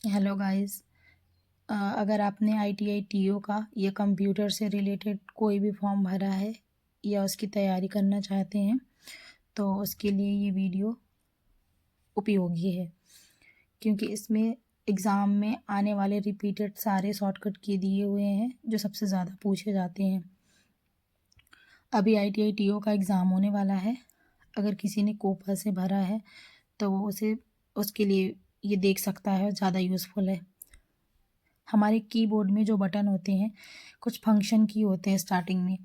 Hello guys. अगर आपने ITI TO का या कंप्यूटर से रिलेटेड कोई भी फॉर्म भरा है या उसकी तैयारी करना चाहते हैं तो उसके लिए ये वीडियो उपयोगी है, क्योंकि इसमें एग्ज़ाम में आने वाले रिपीटेड सारे शॉर्टकट के दिए हुए हैं जो सबसे ज़्यादा पूछे जाते हैं। अभी ITI TO का एग्ज़ाम होने वाला है। अगर किसी ने कोपा से भरा है तो वो उसके लिए ये देख सकता है, ज़्यादा यूज़फुल है। हमारे कीबोर्ड में जो बटन होते हैं कुछ फंक्शन की होते हैं स्टार्टिंग में।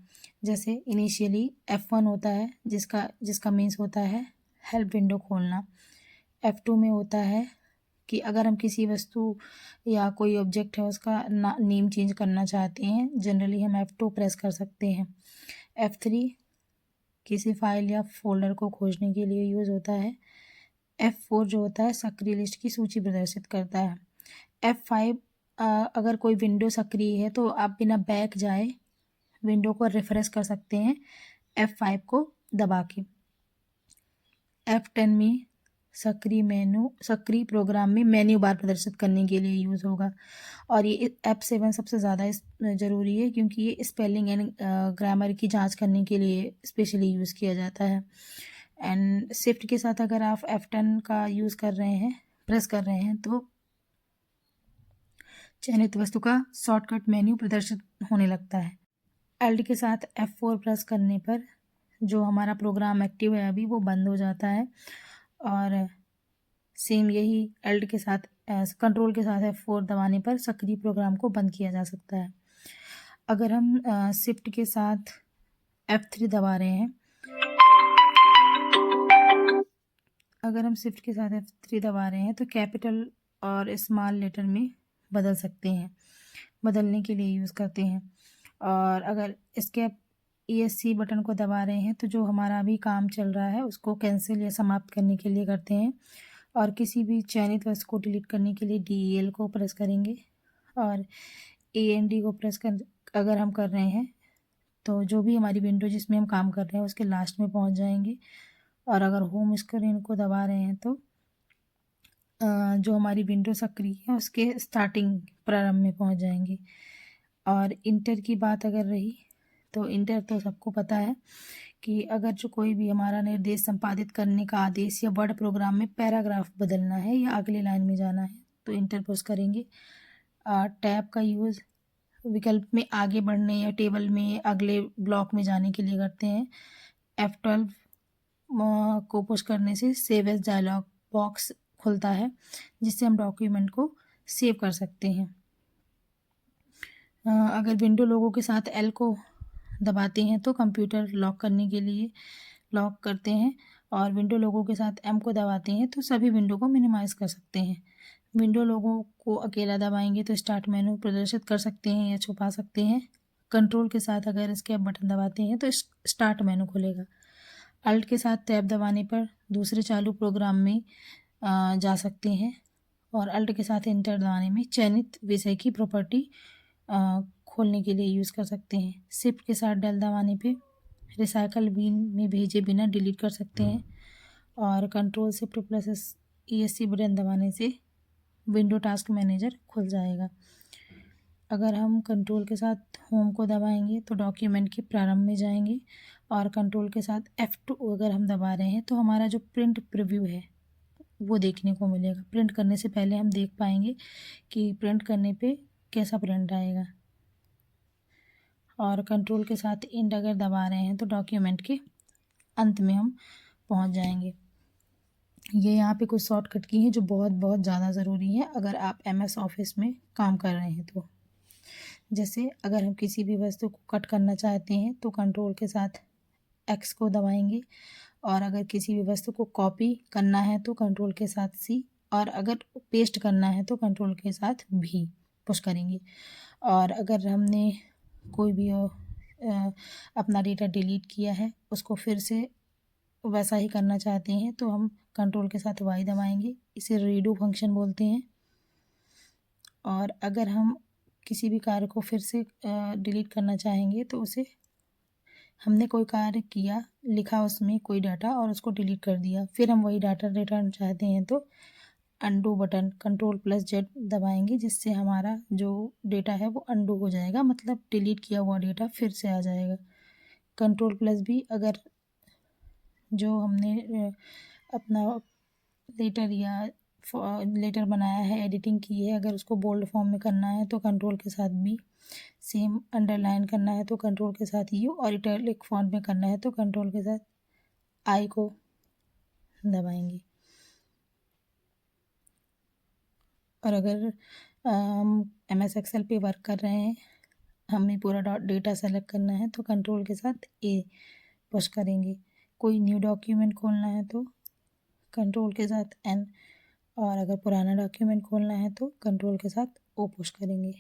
जैसे इनिशियली F1 होता है जिसका जिसका मीन्स होता है हेल्प विंडो खोलना। F2 में होता है कि अगर हम किसी वस्तु या कोई ऑब्जेक्ट है उसका नेम चेंज करना चाहते हैं, जनरली हम F2 प्रेस कर सकते हैं। F3 किसी फाइल या फोल्डर को खोजने के लिए यूज़ होता है। F4 जो होता है सक्रिय लिस्ट की सूची प्रदर्शित करता है। F5 अगर कोई विंडो सक्रिय है तो आप बिना बैक जाए विंडो को रिफ्रेश कर सकते हैं F5 को दबा के। F10 में सक्रिय प्रोग्राम में मेन्यू बार प्रदर्शित करने के लिए यूज़ होगा। और ये F7 सबसे ज़्यादा ज़रूरी है क्योंकि ये स्पेलिंग एंड ग्रामर की जांच करने के लिए स्पेशली यूज़ किया जाता है। एंड शिफ्ट के साथ अगर आप F10 का यूज़ कर रहे हैं, प्रेस कर रहे हैं, तो चयनित वस्तु का शॉर्टकट मेन्यू प्रदर्शित होने लगता है। Alt के साथ F4 प्रेस करने पर जो हमारा प्रोग्राम एक्टिव है अभी वो बंद हो जाता है। और सेम यही Alt के साथ कंट्रोल के साथ F4 दबाने पर सक्रिय प्रोग्राम को बंद किया जा सकता है। अगर हम शिफ्ट के साथ F3 दबा रहे हैं तो कैपिटल और स्मॉल लेटर में बदल सकते हैं, बदलने के लिए यूज़ करते हैं। और अगर एस्केप ESC बटन को दबा रहे हैं तो जो हमारा अभी काम चल रहा है उसको कैंसिल या समाप्त करने के लिए करते हैं। और किसी भी चयनित वस्तु को डिलीट करने के लिए DEL को प्रेस करेंगे। और AND को प्रेस कर अगर हम कर रहे हैं तो जो भी हमारी विंडो जिसमें हम काम कर रहे हैं उसके लास्ट में पहुंच जाएंगे। और अगर होम स्क्रीन को दबा रहे हैं तो जो हमारी विंडो सक्रिय है उसके स्टार्टिंग प्रारंभ में पहुंच जाएंगे। और इंटर की बात अगर रही तो इंटर तो सबको पता है कि अगर जो कोई भी हमारा निर्देश संपादित करने का आदेश या वर्ड प्रोग्राम में पैराग्राफ बदलना है या अगले लाइन में जाना है तो इंटर प्रेस करेंगे। टैब का यूज़ विकल्प में आगे बढ़ने या टेबल में अगले ब्लॉक में जाने के लिए करते हैं। F12 को पुश करने से सेव एज डायलॉग बॉक्स खुलता है जिससे हम डॉक्यूमेंट को सेव कर सकते हैं। अगर विंडो लोगो के साथ L को दबाते हैं तो कंप्यूटर लॉक करने के लिए लॉक करते हैं। और विंडो लोगो के साथ M को दबाते हैं तो सभी विंडो को मिनिमाइज़ कर सकते हैं। विंडो लोगो को अकेला दबाएंगे तो स्टार्ट मेनू प्रदर्शित कर सकते हैं या छुपा सकते हैं। कंट्रोल के साथ अगर एस्केप बटन दबाते हैं तो स्टार्ट मेनू खुलेगा। अल्ट के साथ टैब दबाने पर दूसरे चालू प्रोग्राम में जा सकते हैं। और अल्ट के साथ इंटर दबाने में चयनित विषय की प्रॉपर्टी खोलने के लिए यूज़ कर सकते हैं। शिफ्ट के साथ डेल दबाने पे रिसाइकल बिन में भेजे बिना डिलीट कर सकते हैं। और control shift plus ESC button दबाने से विंडो टास्क मैनेजर खुल जाएगा। अगर हम कंट्रोल के साथ होम को दबाएंगे तो डॉक्यूमेंट के प्रारंभ में जाएंगे। और कंट्रोल के साथ F2 अगर हम दबा रहे हैं तो हमारा जो प्रिंट प्रीव्यू है वो देखने को मिलेगा। प्रिंट करने से पहले हम देख पाएंगे कि प्रिंट करने पे कैसा प्रिंट आएगा। और कंट्रोल के साथ इंड अगर दबा रहे हैं तो डॉक्यूमेंट के अंत में हम पहुंच जाएंगे। ये यहाँ पे कुछ शॉर्टकट की हैं जो बहुत बहुत ज़्यादा ज़रूरी है अगर आप MS ऑफिस में काम कर रहे हैं तो। जैसे अगर हम किसी भी वस्तु को कट करना चाहते हैं तो कंट्रोल के साथ X को दबाएंगे। और अगर किसी भी वस्तु को कॉपी करना है तो कंट्रोल के साथ C। और अगर पेस्ट करना है तो कंट्रोल के साथ V पुश करेंगे। और अगर हमने कोई भी अपना डेटा डिलीट किया है उसको फिर से वैसा ही करना चाहते हैं तो हम कंट्रोल के साथ Y दबाएंगे। इसे रीडू फंक्शन बोलते हैं। और अगर हम किसी भी कार्य को फिर से डिलीट करना चाहेंगे तो उसे हमने कोई कार्य किया, लिखा उसमें कोई डाटा और उसको डिलीट कर दिया, फिर हम वही डाटा रिटर्न चाहते हैं तो अंडू बटन Ctrl+Z दबाएंगे, जिससे हमारा जो डेटा है वो अंडू हो जाएगा, मतलब डिलीट किया हुआ डेटा फिर से आ जाएगा। Ctrl+V अगर जो हमने अपना लेटर या लेटर बनाया है, एडिटिंग की है, अगर उसको बोल्ड फॉर्म में करना है तो कंट्रोल के साथ बी, सेम अंडरलाइन करना है तो कंट्रोल के साथ यू, और इटैलिक फॉन्ट में करना है तो कंट्रोल के साथ आई को दबाएंगे। और अगर हम MS एक्सेल पे वर्क कर रहे हैं, हमें पूरा डेटा सेलेक्ट करना है तो कंट्रोल के साथ ए पुश करेंगे। कोई न्यू डॉक्यूमेंट खोलना है तो कंट्रोल के साथ एन, और अगर पुराना डॉक्यूमेंट खोलना है तो कंट्रोल के साथ ओ पुश करेंगे।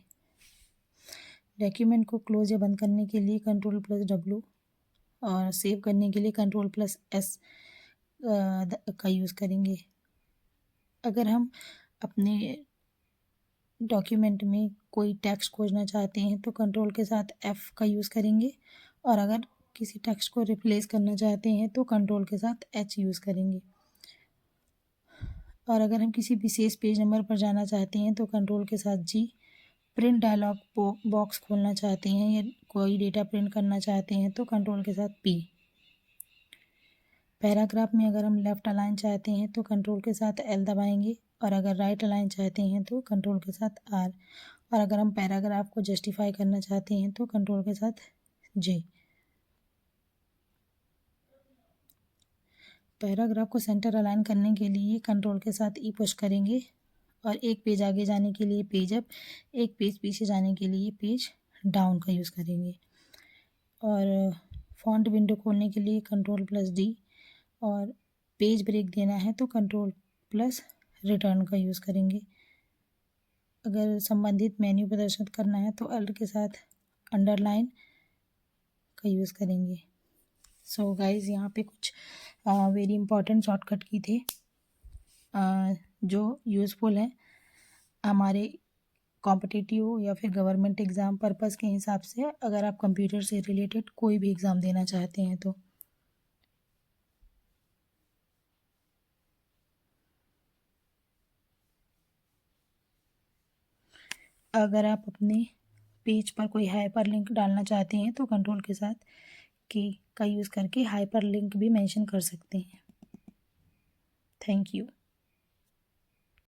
डॉक्यूमेंट को क्लोज या बंद करने के लिए Ctrl+W, और सेव करने के लिए Ctrl+S का यूज़ करेंगे। अगर हम अपने डॉक्यूमेंट में कोई टेक्स्ट खोजना चाहते हैं तो कंट्रोल के साथ F का यूज़ करेंगे, और अगर किसी टेक्स्ट को रिप्लेस करना चाहते हैं तो कंट्रोल के साथ H यूज़ करेंगे। और अगर हम किसी विशेष पेज नंबर पर जाना चाहते हैं तो कंट्रोल के साथ G, प्रिंट डायलॉग बॉक्स खोलना चाहते हैं या कोई डेटा प्रिंट करना चाहते हैं तो कंट्रोल के साथ P। पैराग्राफ में अगर हम लेफ़्ट अलाइन चाहते हैं तो कंट्रोल के साथ L दबाएंगे, और अगर राइट अलाइन चाहते हैं तो कंट्रोल के साथ R, और अगर हम पैराग्राफ को जस्टिफाई करना चाहते हैं तो कंट्रोल के साथ J। पैराग्राफ को सेंटर अलाइन करने के लिए कंट्रोल के साथ E पुश करेंगे, और एक पेज आगे जाने के लिए पेज अप, एक पेज पीछे जाने के लिए पेज डाउन का यूज़ करेंगे। और फॉन्ट विंडो खोलने के लिए Ctrl+D, और पेज ब्रेक देना है तो Ctrl+रिटर्न का यूज़ करेंगे। अगर संबंधित मेन्यू प्रदर्शित करना है तो अल्ट के साथ अंडरलाइन का यूज़ करेंगे। सो गाइज, यहाँ पे कुछ वेरी इंपॉर्टेंट शॉर्टकट की थे जो यूज़फुल हैं हमारे कॉम्पिटिटिव या फिर गवर्नमेंट एग्ज़ाम पर्पस के हिसाब से, अगर आप कंप्यूटर से रिलेटेड कोई भी एग्ज़ाम देना चाहते हैं तो। अगर आप अपने पेज पर कोई हाइपर लिंक डालना चाहते हैं तो कंट्रोल के साथ की का यूज़ करके हाइपर लिंक भी मेंशन कर सकते हैं। Thank you.